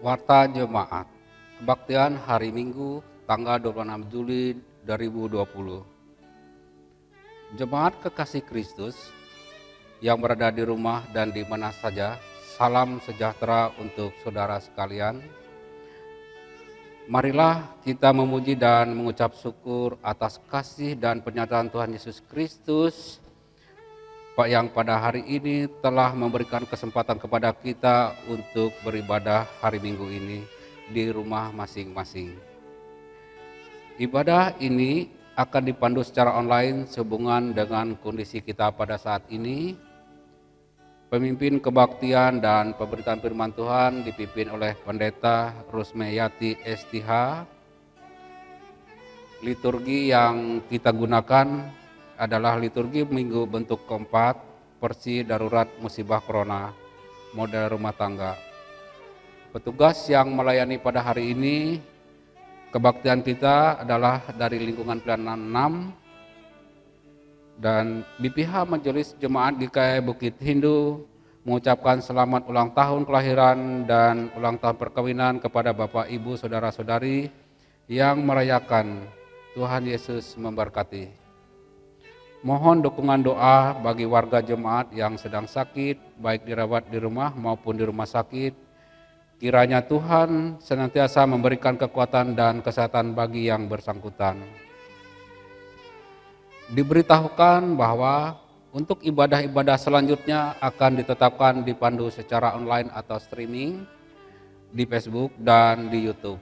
Warta Jemaat Kebaktian Hari Minggu tanggal 26 Juli 2020. Jemaat Kekasih Kristus yang berada di rumah dan di mana saja, salam sejahtera untuk saudara sekalian. Marilah kita memuji dan mengucap syukur atas kasih dan penyertaan Tuhan Yesus Kristus yang pada hari ini telah memberikan kesempatan kepada kita untuk beribadah hari Minggu ini di rumah masing-masing. Ibadah ini akan dipandu secara online sehubungan dengan kondisi kita pada saat ini. Pemimpin kebaktian dan pemberitaan firman Tuhan dipimpin oleh Pendeta Rusmeyati STH. Liturgi yang kita gunakan adalah liturgi minggu bentuk keempat, versi darurat musibah corona, model rumah tangga. Petugas yang melayani pada hari ini, kebaktian kita adalah dari lingkungan pelayanan 6, dan BPH Majelis Jemaat GKI Bukit Hindu mengucapkan selamat ulang tahun kelahiran dan ulang tahun perkawinan kepada Bapak, Ibu, Saudara-saudari yang merayakan. Tuhan Yesus memberkati. Mohon dukungan doa bagi warga jemaat yang sedang sakit, baik dirawat di rumah maupun di rumah sakit. Kiranya Tuhan senantiasa memberikan kekuatan dan kesehatan bagi yang bersangkutan. Diberitahukan bahwa untuk ibadah-ibadah selanjutnya akan ditetapkan dipandu secara online atau streaming di Facebook dan di YouTube.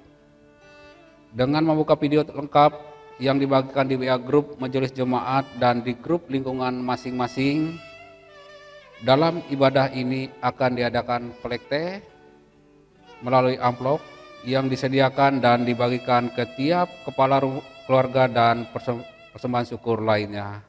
Dengan membuka video lengkap yang dibagikan di WA grup Majelis Jemaat dan di grup lingkungan masing-masing. Dalam ibadah ini akan diadakan kolekte melalui amplop yang disediakan dan dibagikan ke tiap kepala keluarga dan persembahan syukur lainnya.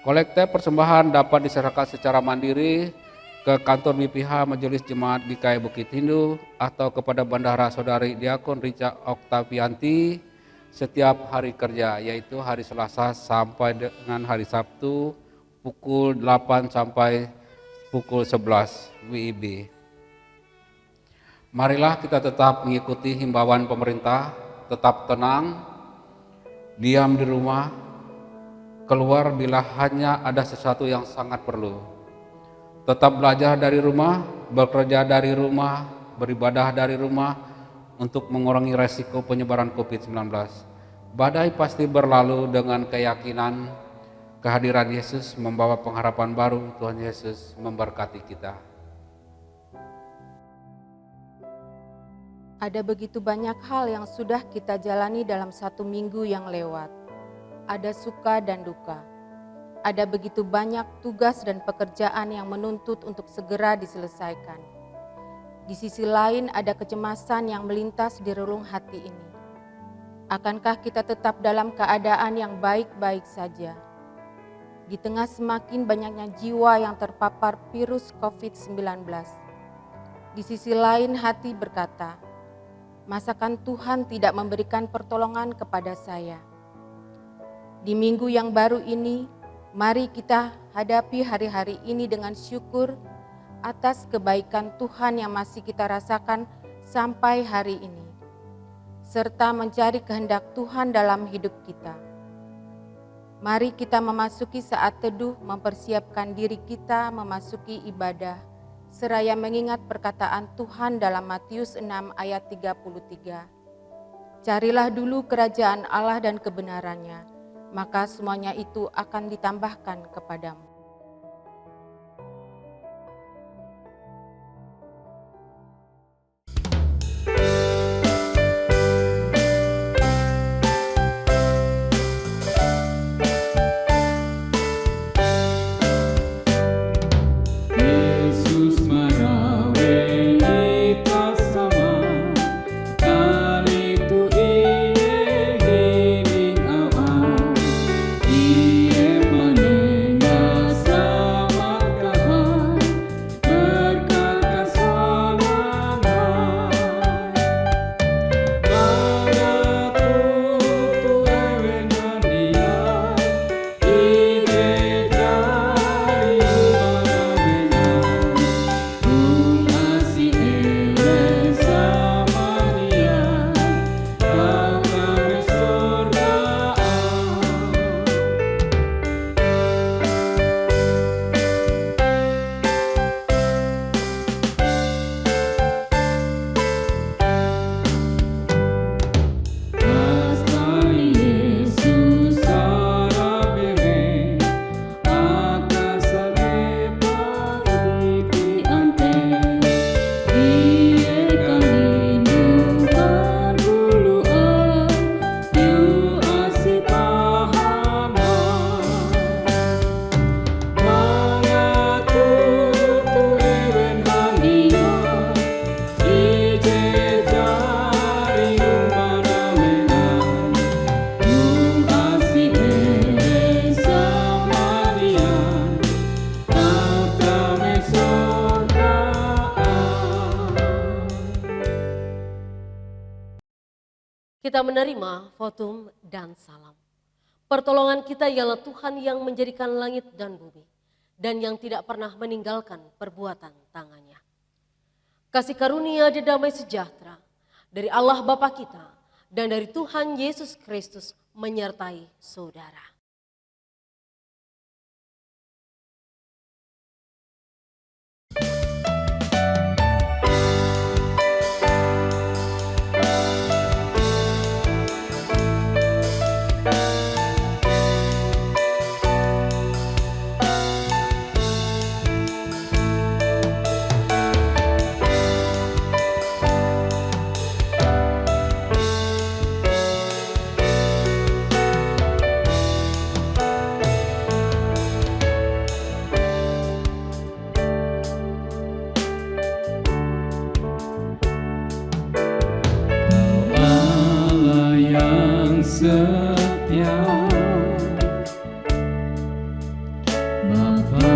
Kolekte persembahan dapat diserahkan secara mandiri ke kantor BPH Majelis Jemaat GKI Bukit Hindu atau kepada Bendahara Saudari Diakon Rica Oktavianti setiap hari kerja, yaitu hari Selasa sampai dengan hari Sabtu pukul 8 sampai pukul 11 WIB. Marilah kita tetap mengikuti himbauan pemerintah, tetap tenang, diam di rumah, keluar bila hanya ada sesuatu yang sangat perlu. Tetap belajar dari rumah, bekerja dari rumah, beribadah dari rumah untuk mengurangi resiko penyebaran COVID-19. Badai pasti berlalu dengan keyakinan kehadiran Yesus membawa pengharapan baru. Tuhan Yesus memberkati kita. Ada begitu banyak hal yang sudah kita jalani dalam satu minggu yang lewat. Ada suka dan duka. Ada begitu banyak tugas dan pekerjaan yang menuntut untuk segera diselesaikan. Di sisi lain ada kecemasan yang melintas di relung hati ini. Akankah kita tetap dalam keadaan yang baik-baik saja? Di tengah semakin banyaknya jiwa yang terpapar virus COVID-19. Di sisi lain hati berkata, masakan Tuhan tidak memberikan pertolongan kepada saya? Di minggu yang baru ini, mari kita hadapi hari-hari ini dengan syukur atas kebaikan Tuhan yang masih kita rasakan sampai hari ini, serta mencari kehendak Tuhan dalam hidup kita. Mari kita memasuki saat teduh, mempersiapkan diri kita memasuki ibadah, seraya mengingat perkataan Tuhan dalam Matius 6 ayat 33. Carilah dulu kerajaan Allah dan kebenarannya, maka semuanya itu akan ditambahkan kepadamu. Ia menengah Kita menerima votum dan salam. Pertolongan kita ialah Tuhan yang menjadikan langit dan bumi, dan yang tidak pernah meninggalkan perbuatan tangannya. Kasih karunia dan damai sejahtera dari Allah Bapa kita dan dari Tuhan Yesus Kristus menyertai saudara. Allah yang setia, Bapa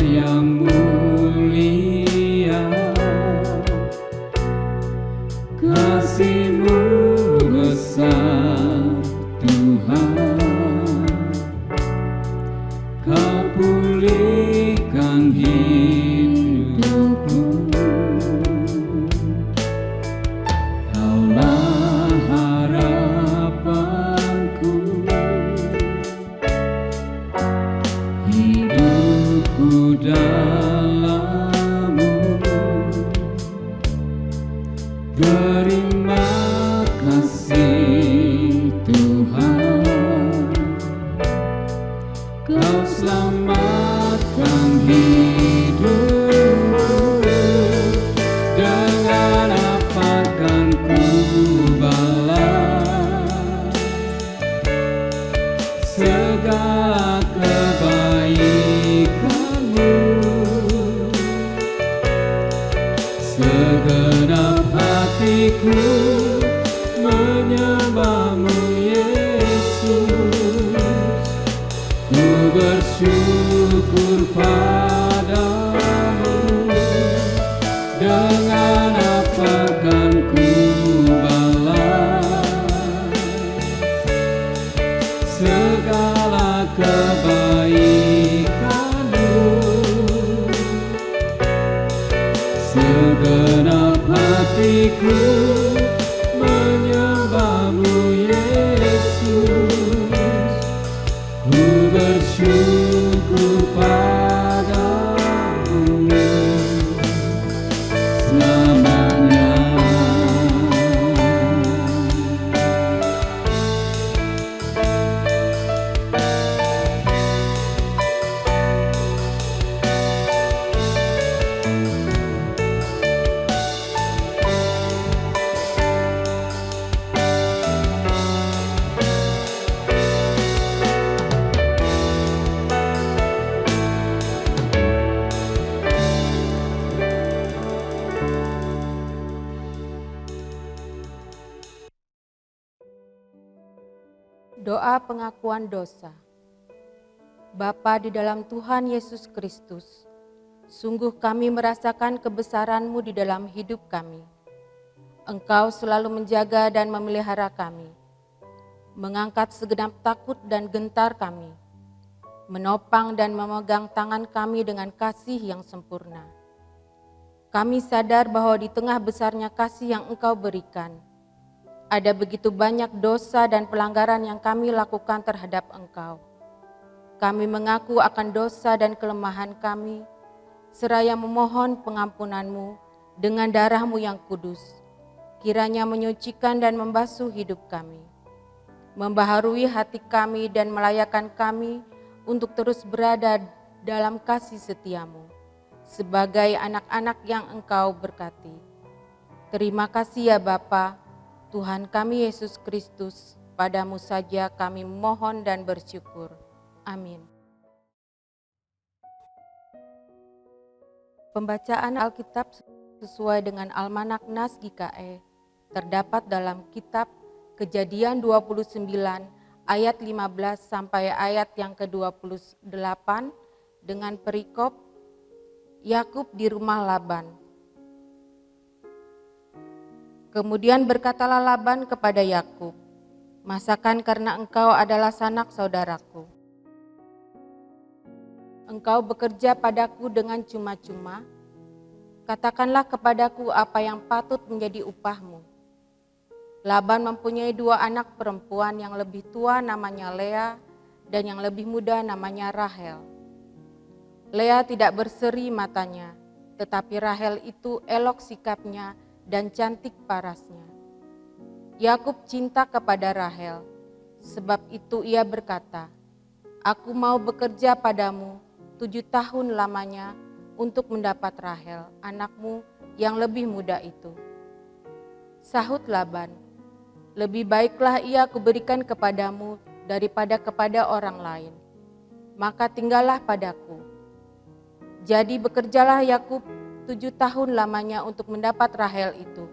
yang mulia, kasih-Mu besar Tuhan, Kau pulihkan hidupku. Kaulah harapanku, hidupku dalam-Mu. Terima kasih Tuhan, Kau selamatkan hidupku. Dengan apa kan ku balas segala kebaikan-Mu? Segenap hatiku menyembah-Mu Yesus, ku bersyukur padamu. Dengan apa kan ku balas segala kebaikan-Mu? Segenap hatiku menyembah-Mu Yesus, ku bersyukur padamu selamanya. Doa pengakuan dosa. Bapa di dalam Tuhan Yesus Kristus, sungguh kami merasakan kebesaran-Mu di dalam hidup kami. Engkau selalu menjaga dan memelihara kami, mengangkat segenap takut dan gentar kami, menopang dan memegang tangan kami dengan kasih yang sempurna. Kami sadar bahwa di tengah besarnya kasih yang Engkau berikan, ada begitu banyak dosa dan pelanggaran yang kami lakukan terhadap Engkau. Kami mengaku akan dosa dan kelemahan kami, seraya memohon pengampunan-Mu dengan darah-Mu yang kudus, kiranya menyucikan dan membasuh hidup kami, membaharui hati kami dan melayakkan kami untuk terus berada dalam kasih setia-Mu, sebagai anak-anak yang Engkau berkati. Terima kasih ya Bapa, Tuhan kami Yesus Kristus, padamu saja kami mohon dan bersyukur. Amin. Pembacaan Alkitab sesuai dengan Almanak Nas GKE terdapat dalam kitab Kejadian 29 ayat 15 sampai ayat yang ke-28 dengan perikop Yakub di rumah Laban. Kemudian berkatalah Laban kepada Yakub, "Masakan karena engkau adalah sanak saudaraku. Engkau bekerja padaku dengan cuma-cuma. Katakanlah kepadaku apa yang patut menjadi upahmu." Laban mempunyai 2 anak perempuan, yang lebih tua namanya Lea dan yang lebih muda namanya Rahel. Lea tidak berseri matanya, tetapi Rahel itu elok sikapnya dan cantik parasnya. Yakub cinta kepada Rahel, sebab itu ia berkata, "Aku mau bekerja padamu 7 tahun lamanya untuk mendapat Rahel, anakmu yang lebih muda itu." Sahut Laban, "Lebih baiklah ia kuberikan kepadamu daripada kepada orang lain. Maka tinggallah padaku." Jadi bekerjalah Yakub 7 tahun lamanya untuk mendapat Rahel itu.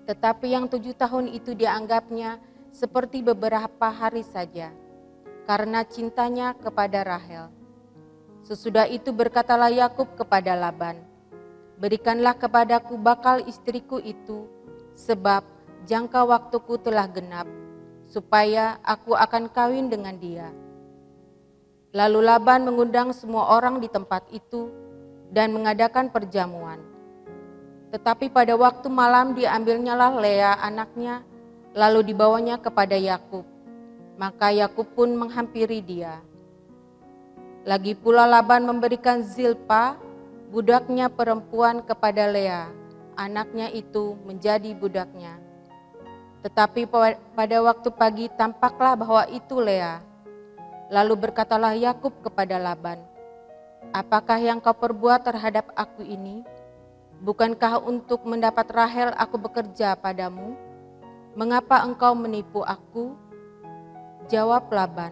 Tetapi yang 7 tahun itu dianggapnya seperti beberapa hari saja, karena cintanya kepada Rahel. Sesudah itu berkatalah Yakub kepada Laban, "Berikanlah kepadaku bakal istriku itu, sebab jangka waktuku telah genap, supaya aku akan kawin dengan dia." Lalu Laban mengundang semua orang di tempat itu dan mengadakan perjamuan. Tetapi pada waktu malam diambilnyalah Lea anaknya, lalu dibawanya kepada Yakub. Maka Yakub pun menghampiri dia. Lagi pula Laban memberikan Zilpa, budaknya perempuan, kepada Lea, anaknya itu menjadi budaknya. Tetapi pada waktu pagi tampaklah bahwa itu Lea. Lalu berkatalah Yakub kepada Laban, "Apakah yang kau perbuat terhadap aku ini? Bukankah untuk mendapat Rahel aku bekerja padamu? Mengapa engkau menipu aku?" Jawab Laban,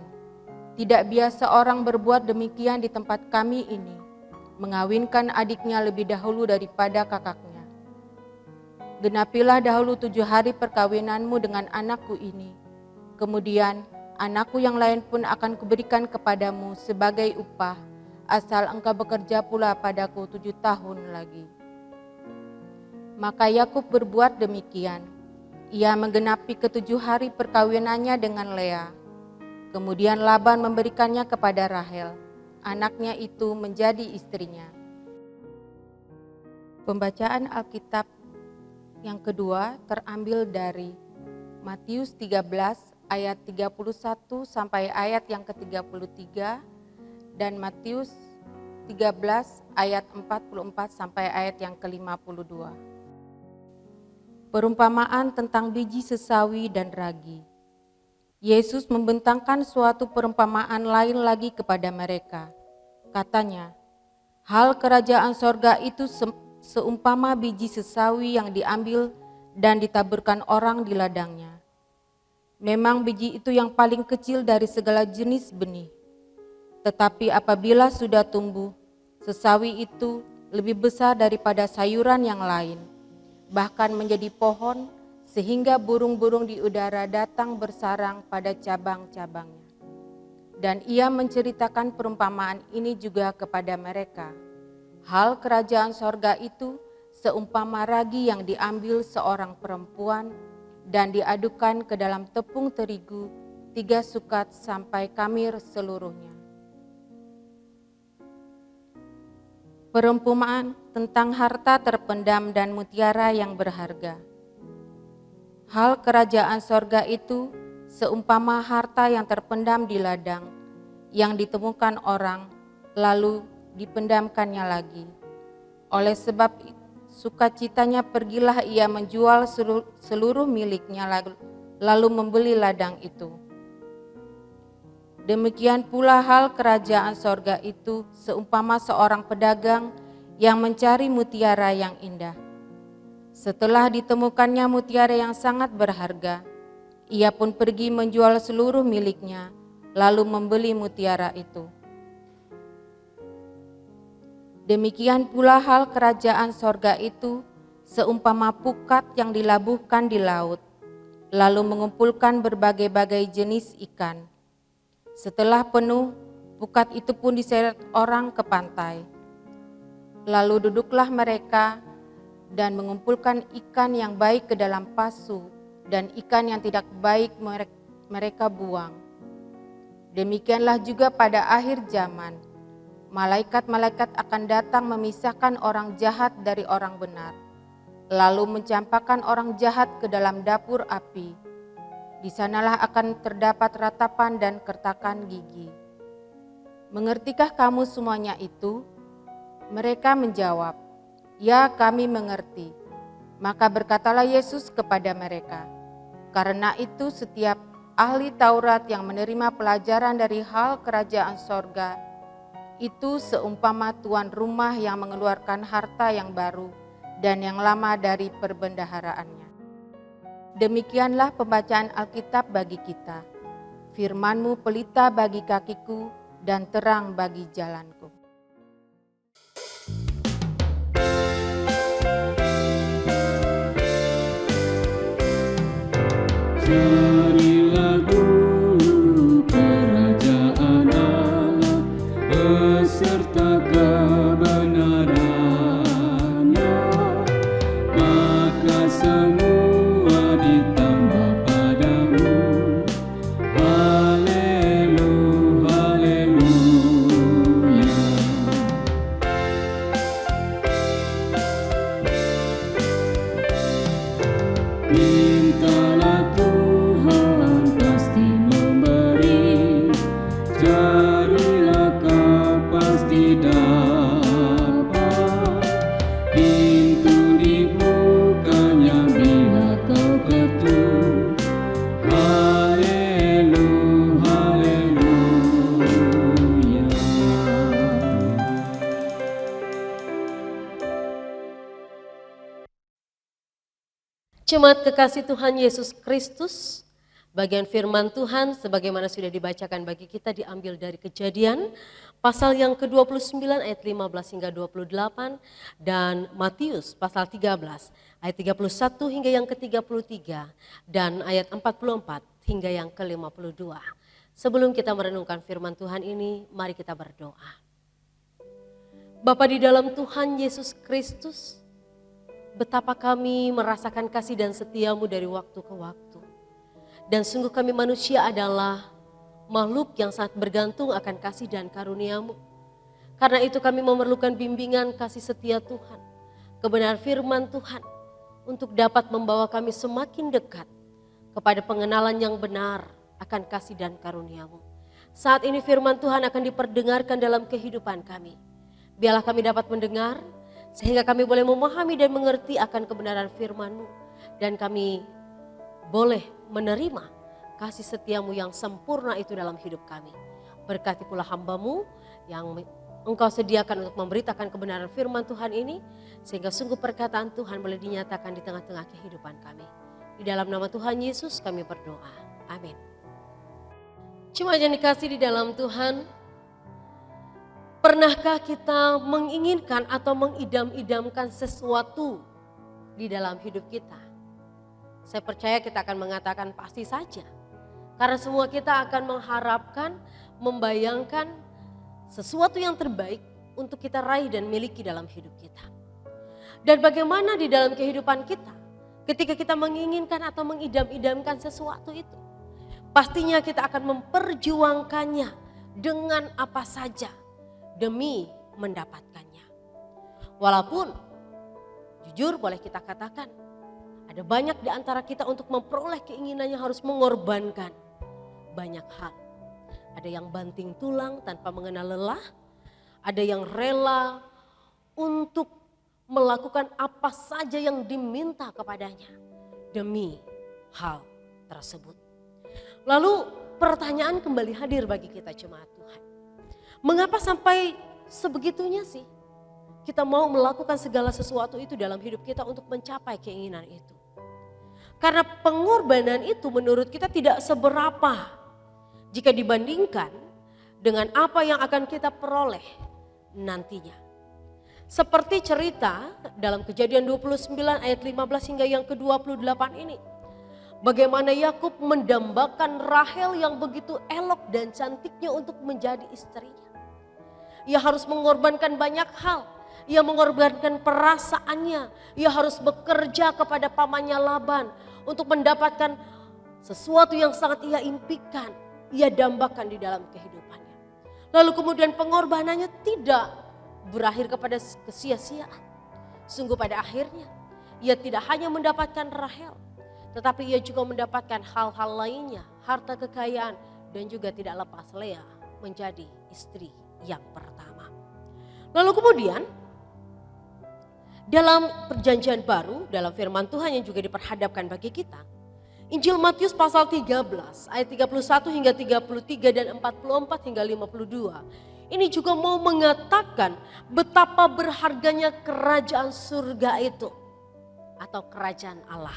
"Tidak biasa orang berbuat demikian di tempat kami ini, mengawinkan adiknya lebih dahulu daripada kakaknya. Genapilah dahulu 7 hari perkawinanmu dengan anakku ini. Kemudian anakku yang lain pun akan kuberikan kepadamu sebagai upah, asal engkau bekerja pula padaku 7 tahun lagi." Maka Yakub berbuat demikian. Ia menggenapi ke-7 hari perkawinannya dengan Lea. Kemudian Laban memberikannya kepada Rahel, anaknya itu menjadi istrinya. Pembacaan Alkitab yang kedua terambil dari Matius 13 ayat 31 sampai ayat yang ke-33 dan Matius 13 ayat 44 sampai ayat yang ke-52. Perumpamaan tentang biji sesawi dan ragi. Yesus membentangkan suatu perumpamaan lain lagi kepada mereka. Katanya, "Hal kerajaan sorga itu seumpama biji sesawi yang diambil dan ditaburkan orang di ladangnya. Memang biji itu yang paling kecil dari segala jenis benih. Tetapi apabila sudah tumbuh, sesawi itu lebih besar daripada sayuran yang lain, bahkan menjadi pohon, sehingga burung-burung di udara datang bersarang pada cabang-cabangnya." Dan ia menceritakan perumpamaan ini juga kepada mereka. Hal kerajaan sorga itu seumpama ragi yang diambil seorang perempuan dan diadukan ke dalam tepung terigu 3 sukat sampai kamir seluruhnya. Perumpamaan tentang harta terpendam dan mutiara yang berharga. Hal kerajaan sorga itu seumpama harta yang terpendam di ladang, yang ditemukan orang, lalu dipendamkannya lagi. Oleh sebab sukacitanya pergilah ia menjual seluruh miliknya, lalu membeli ladang itu. Demikian pula hal kerajaan sorga itu seumpama seorang pedagang yang mencari mutiara yang indah. Setelah ditemukannya mutiara yang sangat berharga, ia pun pergi menjual seluruh miliknya, lalu membeli mutiara itu. Demikian pula hal kerajaan sorga itu seumpama pukat yang dilabuhkan di laut, lalu mengumpulkan berbagai-bagai jenis ikan. Setelah penuh, pukat itu pun diseret orang ke pantai. Lalu duduklah mereka dan mengumpulkan ikan yang baik ke dalam pasu dan ikan yang tidak baik mereka buang. Demikianlah juga pada akhir zaman, malaikat-malaikat akan datang memisahkan orang jahat dari orang benar, lalu mencampakkan orang jahat ke dalam dapur api. Di sanalah akan terdapat ratapan dan kertakan gigi. Mengertikah kamu semuanya itu? Mereka menjawab, ya kami mengerti. Maka berkatalah Yesus kepada mereka, karena itu setiap ahli Taurat yang menerima pelajaran dari hal kerajaan sorga, itu seumpama tuan rumah yang mengeluarkan harta yang baru dan yang lama dari perbendaharaannya. Demikianlah pembacaan Alkitab bagi kita. Firman-Mu pelita bagi kakiku dan terang bagi jalanku. Carilah dulu kerajaan Allah beserta kebenarannya, maka semua ditambah padamu. Haleluya, haleluya. Mintalah Tuhan pasti memberi, carilah kau pasti dapat. Pintu dibukanya bila kau ketuk. Haleluya, haleluya. Jemaat kekasih Tuhan Yesus Kristus, bagian firman Tuhan sebagaimana sudah dibacakan bagi kita diambil dari Kejadian pasal yang ke-29 ayat 15 hingga 28 dan Matius pasal 13 ayat 31 hingga yang ke-33 dan ayat 44 hingga yang ke-52. Sebelum kita merenungkan firman Tuhan ini, mari kita berdoa. Bapa di dalam Tuhan Yesus Kristus, betapa kami merasakan kasih dan setia-Mu dari waktu ke waktu. Dan sungguh kami manusia adalah makhluk yang sangat bergantung akan kasih dan karunia-Mu. Karena itu kami memerlukan bimbingan kasih setia Tuhan, kebenaran firman Tuhan, untuk dapat membawa kami semakin dekat kepada pengenalan yang benar akan kasih dan karunia-Mu. Saat ini firman Tuhan akan diperdengarkan dalam kehidupan kami. Biarlah kami dapat mendengar, sehingga kami boleh memahami dan mengerti akan kebenaran firman-Mu. Dan kami boleh menerima kasih setia-Mu yang sempurna itu dalam hidup kami. Berkati pula hamba-Mu yang Engkau sediakan untuk memberitakan kebenaran firman Tuhan ini. Sehingga sungguh perkataan Tuhan boleh dinyatakan di tengah-tengah kehidupan kami. Di dalam nama Tuhan Yesus kami berdoa. Amin. Jemaat yang dikasih di dalam Tuhan, pernahkah kita menginginkan atau mengidam-idamkan sesuatu di dalam hidup kita? Saya percaya kita akan mengatakan pasti saja. Karena semua kita akan mengharapkan, membayangkan sesuatu yang terbaik untuk kita raih dan miliki dalam hidup kita. Dan bagaimana di dalam kehidupan kita ketika kita menginginkan atau mengidam-idamkan sesuatu itu? Pastinya kita akan memperjuangkannya dengan apa saja demi mendapatkannya. Walaupun jujur boleh kita katakan, ada banyak di antara kita untuk memperoleh keinginannya harus mengorbankan banyak hal. Ada yang banting tulang tanpa mengenal lelah, ada yang rela untuk melakukan apa saja yang diminta kepadanya demi hal tersebut. Lalu pertanyaan kembali hadir bagi kita jemaat Tuhan. Mengapa sampai sebegitunya sih kita mau melakukan segala sesuatu itu dalam hidup kita untuk mencapai keinginan itu? Karena pengorbanan itu menurut kita tidak seberapa jika dibandingkan dengan apa yang akan kita peroleh nantinya. Seperti cerita dalam Kejadian 29 ayat 15 hingga yang ke-28 ini. Bagaimana Yakub mendambakan Rahel yang begitu elok dan cantiknya untuk menjadi istrinya. Ia harus mengorbankan banyak hal ia mengorbankan perasaannya, ia harus bekerja kepada pamannya Laban untuk mendapatkan sesuatu yang sangat ia impikan, ia dambakan di dalam kehidupannya. Lalu kemudian pengorbanannya tidak berakhir kepada kesia-siaan. Sungguh pada akhirnya ia tidak hanya mendapatkan Rahel, tetapi ia juga mendapatkan hal-hal lainnya, harta kekayaan, dan juga tidak lepas Lea menjadi istri yang pertama. Lalu kemudian dalam perjanjian baru, dalam firman Tuhan yang juga diperhadapkan bagi kita, Injil Matius pasal 13 ayat 31 hingga 33 dan 44 hingga 52. Ini juga mau mengatakan betapa berharganya kerajaan surga itu atau kerajaan Allah.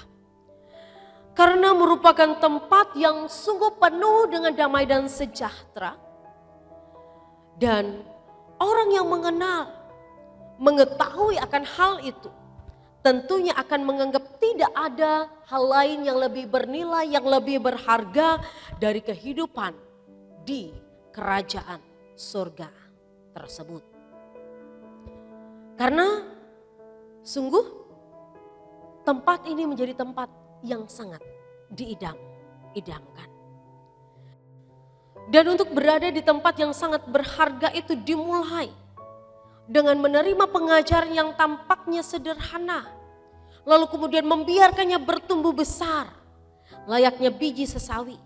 Karena merupakan tempat yang sungguh penuh dengan damai dan sejahtera. Dan orang yang mengetahui akan hal itu, tentunya akan menganggap tidak ada hal lain yang lebih bernilai, yang lebih berharga dari kehidupan di kerajaan surga tersebut. Karena sungguh tempat ini menjadi tempat yang sangat diidam-idamkan. Dan untuk berada di tempat yang sangat berharga itu dimulai dengan menerima pengajaran yang tampaknya sederhana, lalu kemudian membiarkannya bertumbuh besar, layaknya biji sesawi.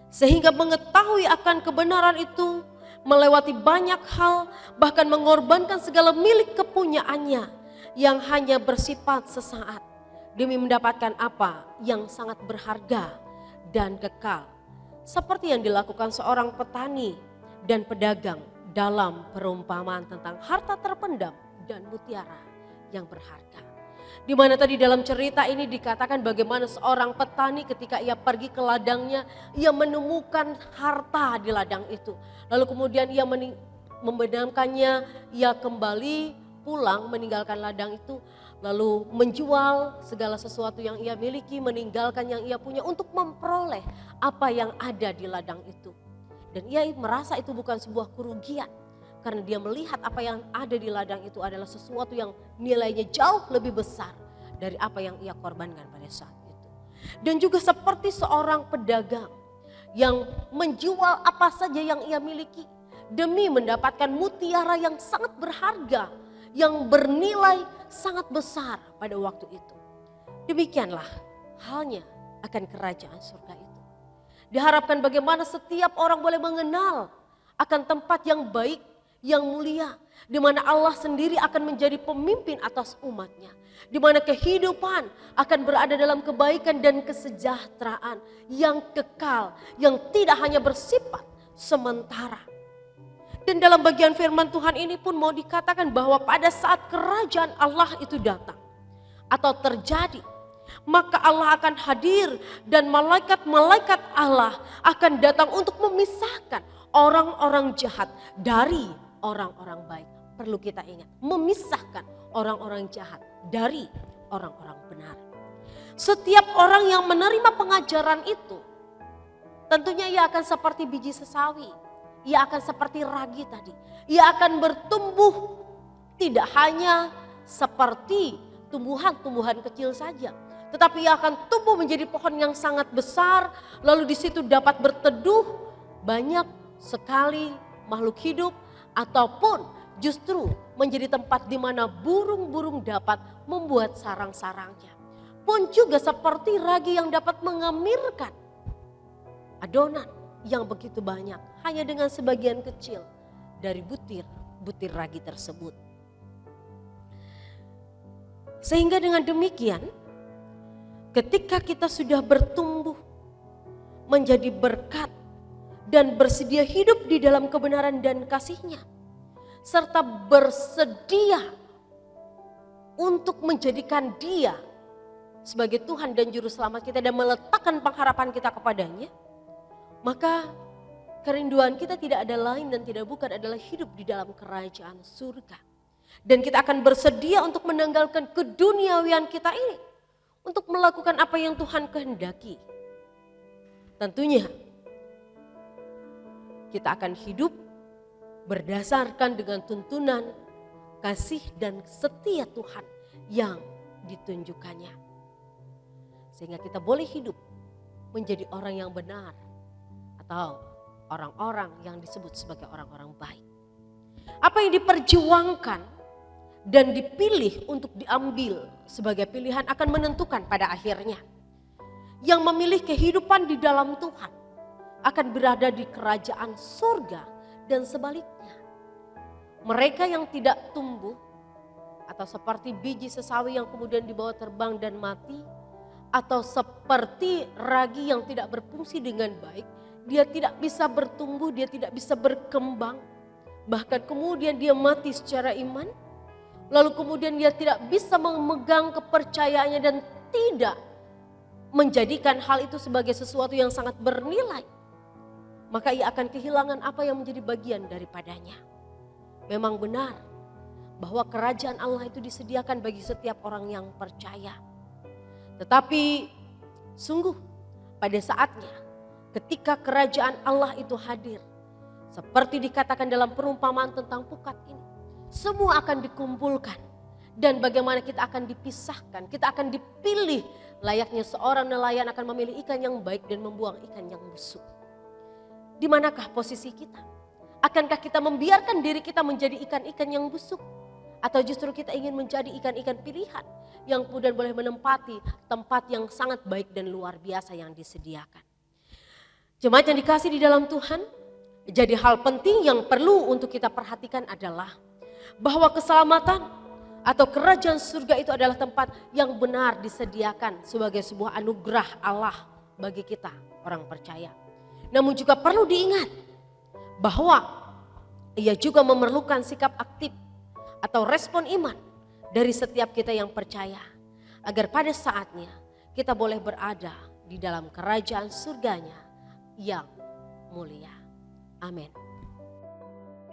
Sehingga mengetahui akan kebenaran itu, melewati banyak hal, bahkan mengorbankan segala milik kepunyaannya yang hanya bersifat sesaat, demi mendapatkan apa yang sangat berharga dan kekal. Seperti yang dilakukan seorang petani dan pedagang dalam perumpamaan tentang harta terpendam dan mutiara yang berharga. Di mana tadi dalam cerita ini dikatakan bagaimana seorang petani ketika ia pergi ke ladangnya, ia menemukan harta di ladang itu. Lalu kemudian ia membenamkannya, ia kembali pulang meninggalkan ladang itu, lalu menjual segala sesuatu yang ia miliki, meninggalkan yang ia punya untuk memperoleh apa yang ada di ladang itu. Dan ia merasa itu bukan sebuah kerugian, karena dia melihat apa yang ada di ladang itu adalah sesuatu yang nilainya jauh lebih besar dari apa yang ia korbankan pada saat itu. Dan juga seperti seorang pedagang yang menjual apa saja yang ia miliki demi mendapatkan mutiara yang sangat berharga, yang bernilai sangat besar pada waktu itu. Demikianlah halnya akan kerajaan surga itu. Diharapkan bagaimana setiap orang boleh mengenal akan tempat yang baik, yang mulia, di mana Allah sendiri akan menjadi pemimpin atas umatnya, di mana kehidupan akan berada dalam kebaikan dan kesejahteraan yang kekal, yang tidak hanya bersifat sementara. Dan dalam bagian firman Tuhan ini pun mau dikatakan bahwa pada saat kerajaan Allah itu datang atau terjadi, maka Allah akan hadir dan malaikat-malaikat Allah akan datang untuk memisahkan orang-orang jahat dari orang-orang baik. Perlu kita ingat, memisahkan orang-orang jahat dari orang-orang benar. Setiap orang yang menerima pengajaran itu, tentunya ia akan seperti biji sesawi. Ia akan seperti ragi tadi. Ia akan bertumbuh tidak hanya seperti tumbuhan-tumbuhan kecil saja, tetapi ia akan tumbuh menjadi pohon yang sangat besar. Lalu di situ dapat berteduh banyak sekali makhluk hidup, ataupun justru menjadi tempat di mana burung-burung dapat membuat sarang-sarangnya. Pun juga seperti ragi yang dapat mengamirkan adonan yang begitu banyak hanya dengan sebagian kecil dari butir-butir ragi tersebut. Sehingga dengan demikian, ketika kita sudah bertumbuh menjadi berkat dan bersedia hidup di dalam kebenaran dan kasih-Nya, serta bersedia untuk menjadikan Dia sebagai Tuhan dan Juru Selamat kita dan meletakkan pengharapan kita kepadanya, maka kerinduan kita tidak ada lain dan tidak bukan adalah hidup di dalam kerajaan surga. Dan kita akan bersedia untuk menanggalkan keduniawian kita ini, untuk melakukan apa yang Tuhan kehendaki. Tentunya kita akan hidup berdasarkan dengan tuntunan kasih dan setia Tuhan yang ditunjukkannya. Sehingga kita boleh hidup menjadi orang yang benar atau orang-orang yang disebut sebagai orang-orang baik. Apa yang diperjuangkan dan dipilih untuk diambil sebagai pilihan akan menentukan pada akhirnya. Yang memilih kehidupan di dalam Tuhan akan berada di kerajaan surga dan sebaliknya. Mereka yang tidak tumbuh atau seperti biji sesawi yang kemudian dibawa terbang dan mati, atau seperti ragi yang tidak berfungsi dengan baik, dia tidak bisa bertumbuh, dia tidak bisa berkembang, bahkan kemudian dia mati secara iman, lalu kemudian dia tidak bisa memegang kepercayaannya dan tidak menjadikan hal itu sebagai sesuatu yang sangat bernilai, maka ia akan kehilangan apa yang menjadi bagian daripadanya. Memang benar bahwa kerajaan Allah itu disediakan bagi setiap orang yang percaya. Tetapi sungguh pada saatnya ketika kerajaan Allah itu hadir, seperti dikatakan dalam perumpamaan tentang pukat ini, semua akan dikumpulkan dan bagaimana kita akan dipisahkan, kita akan dipilih. Layaknya seorang nelayan akan memilih ikan yang baik dan membuang ikan yang busuk. Di manakah posisi kita? Akankah kita membiarkan diri kita menjadi ikan-ikan yang busuk? Atau justru kita ingin menjadi ikan-ikan pilihan yang kemudian boleh menempati tempat yang sangat baik dan luar biasa yang disediakan. Jemaat yang dikasih di dalam Tuhan, jadi hal penting yang perlu untuk kita perhatikan adalah bahwa keselamatan atau kerajaan surga itu adalah tempat yang benar disediakan sebagai sebuah anugerah Allah bagi kita orang percaya. Namun juga perlu diingat bahwa ia juga memerlukan sikap aktif atau respon iman dari setiap kita yang percaya, agar pada saatnya kita boleh berada di dalam kerajaan surganya yang mulia. Amin.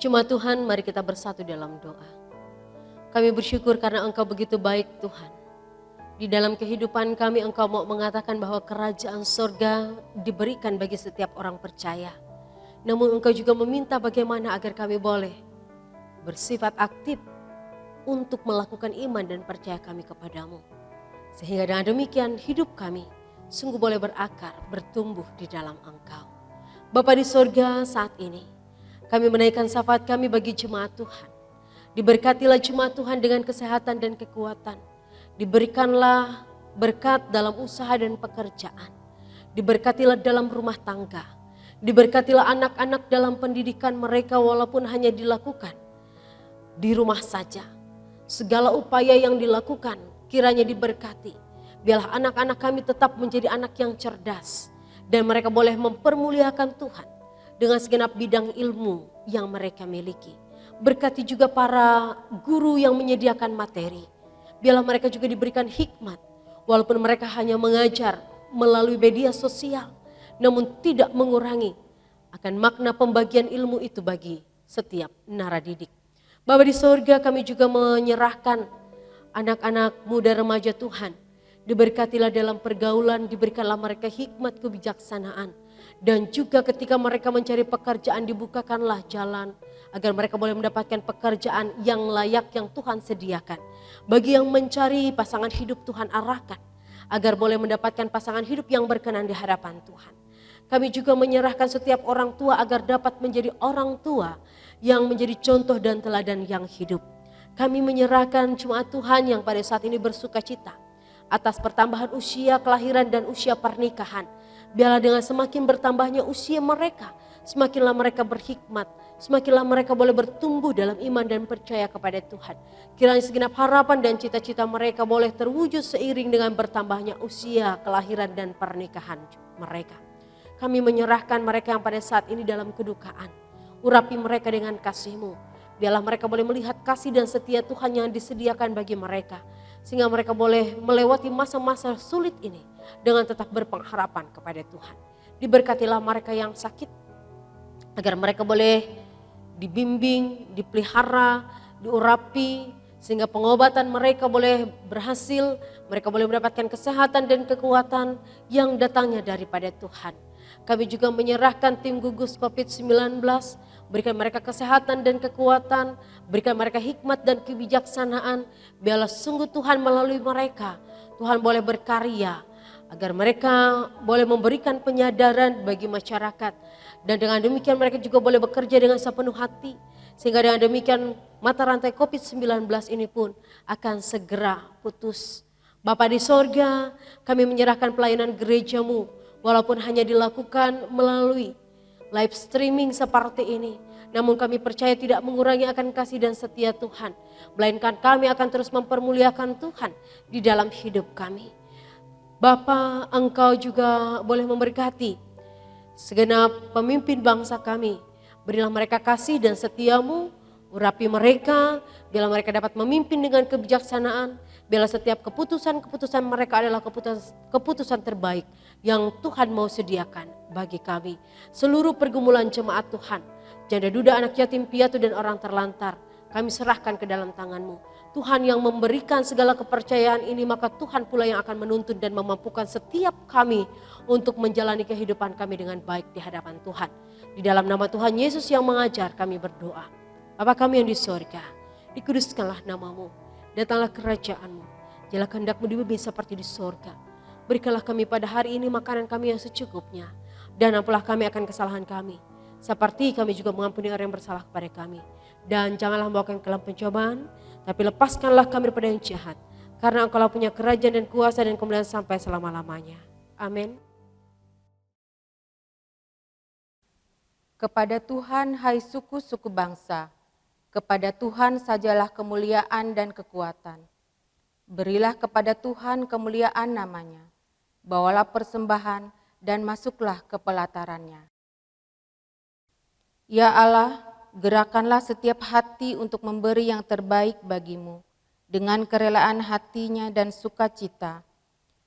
Jemaat Tuhan, mari kita bersatu dalam doa. Kami bersyukur karena Engkau begitu baik Tuhan. Di dalam kehidupan kami Engkau mau mengatakan bahwa kerajaan surga diberikan bagi setiap orang percaya. Namun Engkau juga meminta bagaimana agar kami boleh bersifat aktif untuk melakukan iman dan percaya kami kepadamu. Sehingga dengan demikian hidup kami sungguh boleh berakar, bertumbuh di dalam Engkau. Bapa di surga, saat ini kami menaikkan syafaat kami bagi jemaat Tuhan. Diberkatilah jemaat Tuhan dengan kesehatan dan kekuatan. Diberikanlah berkat dalam usaha dan pekerjaan. Diberkatilah dalam rumah tangga. Diberkatilah anak-anak dalam pendidikan mereka walaupun hanya dilakukan di rumah saja. Segala upaya yang dilakukan kiranya diberkati. Biarlah anak-anak kami tetap menjadi anak yang cerdas. Dan mereka boleh mempermuliakan Tuhan dengan segenap bidang ilmu yang mereka miliki. Berkati juga para guru yang menyediakan materi. Biarlah mereka juga diberikan hikmat. Walaupun mereka hanya mengajar melalui media sosial. Namun tidak mengurangi akan makna pembagian ilmu itu bagi setiap naradidik. Bapa di surga, kami juga menyerahkan anak-anak muda remaja Tuhan. Diberkatilah dalam pergaulan, diberikanlah mereka hikmat kebijaksanaan. Dan juga ketika mereka mencari pekerjaan, dibukakanlah jalan agar mereka boleh mendapatkan pekerjaan yang layak yang Tuhan sediakan. Bagi yang mencari pasangan hidup, Tuhan arahkan agar boleh mendapatkan pasangan hidup yang berkenan di hadapan Tuhan. Kami juga menyerahkan setiap orang tua agar dapat menjadi orang tua yang menjadi contoh dan teladan yang hidup. Kami menyerahkan jemaat Tuhan yang pada saat ini bersukacita atas pertambahan usia kelahiran dan usia pernikahan. Biarlah dengan semakin bertambahnya usia mereka, semakinlah mereka berhikmat, semakinlah mereka boleh bertumbuh dalam iman dan percaya kepada Tuhan. Kiranya segenap harapan dan cita-cita mereka boleh terwujud seiring dengan bertambahnya usia kelahiran dan pernikahan mereka. Kami menyerahkan mereka yang pada saat ini dalam kedukaan. Urapi mereka dengan kasih-Mu. Biarlah mereka boleh melihat kasih dan setia Tuhan yang disediakan bagi mereka. Sehingga mereka boleh melewati masa-masa sulit ini dengan tetap berpengharapan kepada Tuhan. Diberkatilah mereka yang sakit, agar mereka boleh dibimbing, dipelihara, diurapi, sehingga pengobatan mereka boleh berhasil, mereka boleh mendapatkan kesehatan dan kekuatan yang datangnya daripada Tuhan. Kami juga menyerahkan tim gugus COVID-19, berikan mereka kesehatan dan kekuatan, berikan mereka hikmat dan kebijaksanaan. Biarlah sungguh Tuhan melalui mereka, Tuhan boleh berkarya, agar mereka boleh memberikan penyadaran bagi masyarakat. Dan dengan demikian mereka juga boleh bekerja dengan sepenuh hati. Sehingga dengan demikian mata rantai COVID-19 ini pun akan segera putus. Bapa di sorga, kami menyerahkan pelayanan gerejamu, walaupun hanya dilakukan melalui live streaming seperti ini. Namun kami percaya tidak mengurangi akan kasih dan setia Tuhan. Melainkan kami akan terus mempermuliakan Tuhan di dalam hidup kami. Bapa, Engkau juga boleh memberkati segenap pemimpin bangsa kami. Berilah mereka kasih dan setiamu, urapi mereka, biarlah mereka dapat memimpin dengan kebijaksanaan, biarlah setiap keputusan mereka adalah keputusan terbaik yang Tuhan mau sediakan bagi kami. Seluruh pergumulan jemaat Tuhan, janda duda, anak yatim piatu dan orang terlantar, kami serahkan ke dalam tangan-Mu. Tuhan yang memberikan segala kepercayaan ini, maka Tuhan pula yang akan menuntun dan memampukan setiap kami untuk menjalani kehidupan kami dengan baik di hadapan Tuhan. Di dalam nama Tuhan Yesus yang mengajar kami berdoa. Bapa kami yang di sorga, dikuduskanlah nama-Mu, datanglah kerajaan-Mu, jalanlah kehendak-Mu di bumi seperti di sorga. Berikanlah kami pada hari ini makanan kami yang secukupnya, dan ampunilah kami akan kesalahan kami, seperti kami juga mengampuni orang yang bersalah kepada kami. Dan janganlah membawa kami ke dalam pencobaan, tapi lepaskanlah kami daripada yang jahat, karena Engkau punya kerajaan dan kuasa dan kemuliaan sampai selama-lamanya. Amin. Kepada Tuhan, hai suku-suku bangsa, kepada Tuhan sajalah kemuliaan dan kekuatan. Berilah kepada Tuhan kemuliaan namanya, bawalah persembahan dan masuklah ke pelatarannya. Ya Allah, gerakanlah setiap hati untuk memberi yang terbaik bagimu, dengan kerelaan hatinya dan sukacita.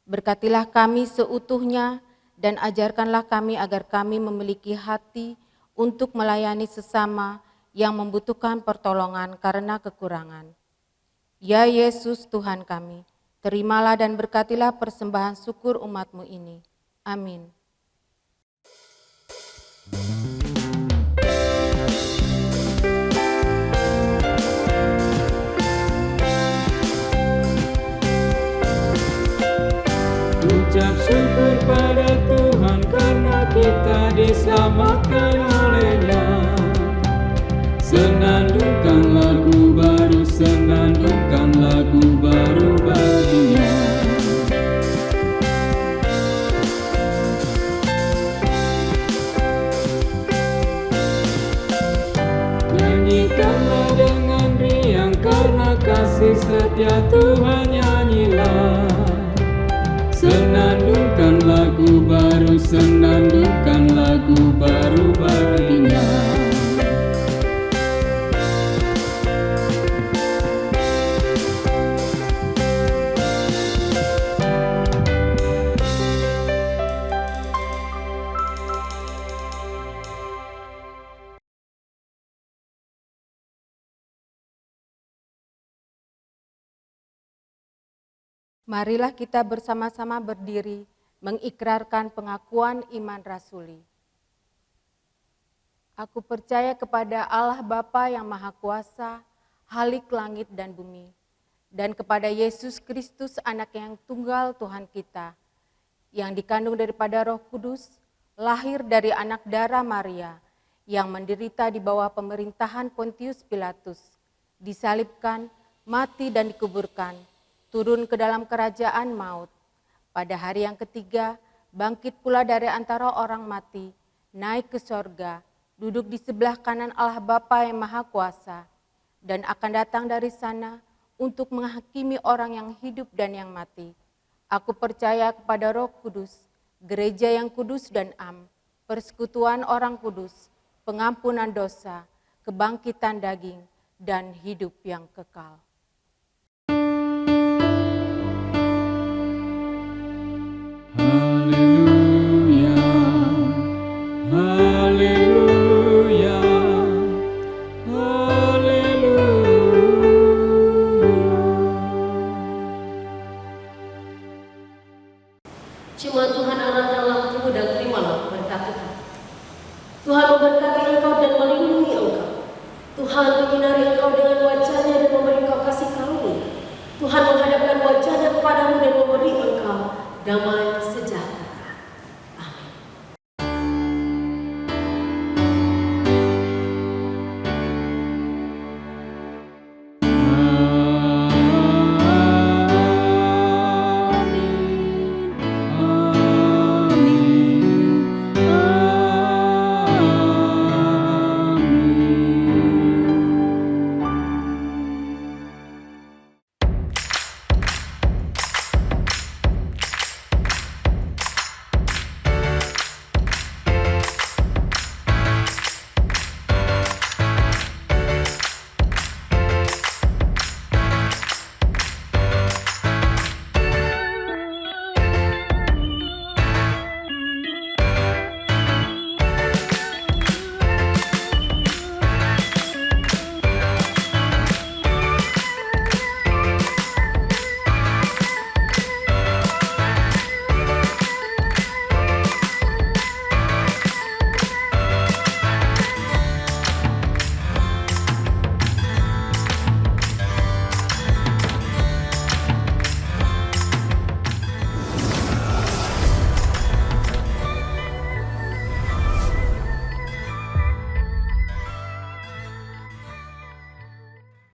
Berkatilah kami seutuhnya dan ajarkanlah kami agar kami memiliki hati untuk melayani sesama yang membutuhkan pertolongan karena kekurangan. Ya Yesus Tuhan kami, terimalah dan berkatilah persembahan syukur umat-Mu ini. Amin. Ucap syukur pada Tuhan karena kita diselamatkan oleh-Nya. Senandungkan lagu baru, senandungkan lagu baru baginya. Nyanyikanlah dengan riang karena kasih setia Tuhan, nyanyilah. Senandungkan lagu baru, senandungkan lagu baru baginya. Marilah kita bersama-sama berdiri mengikrarkan pengakuan iman rasuli. Aku percaya kepada Allah Bapa yang Maha Kuasa, Halik langit dan bumi, dan kepada Yesus Kristus anak yang tunggal Tuhan kita, yang dikandung daripada Roh Kudus, lahir dari anak darah Maria, yang menderita di bawah pemerintahan Pontius Pilatus, disalibkan, mati dan dikuburkan, turun ke dalam kerajaan maut. Pada hari yang ketiga, bangkit pula dari antara orang mati, naik ke sorga, duduk di sebelah kanan Allah Bapa yang Maha Kuasa, dan akan datang dari sana untuk menghakimi orang yang hidup dan yang mati. Aku percaya kepada Roh Kudus, gereja yang kudus dan am, persekutuan orang kudus, pengampunan dosa, kebangkitan daging, dan hidup yang kekal. Haleluya, haleluya, Jemaat Tuhan, arahkanlah hatimu dan terimalah berkat Tuhan. Tuhan memberkati engkau dan melindungi Tuhan menyinari engkau dengan wajah-Nya dan memberi engkau kasih karunia. Tuhan menghadapkan wajah-Nya kepadamu dan memberi engkau damai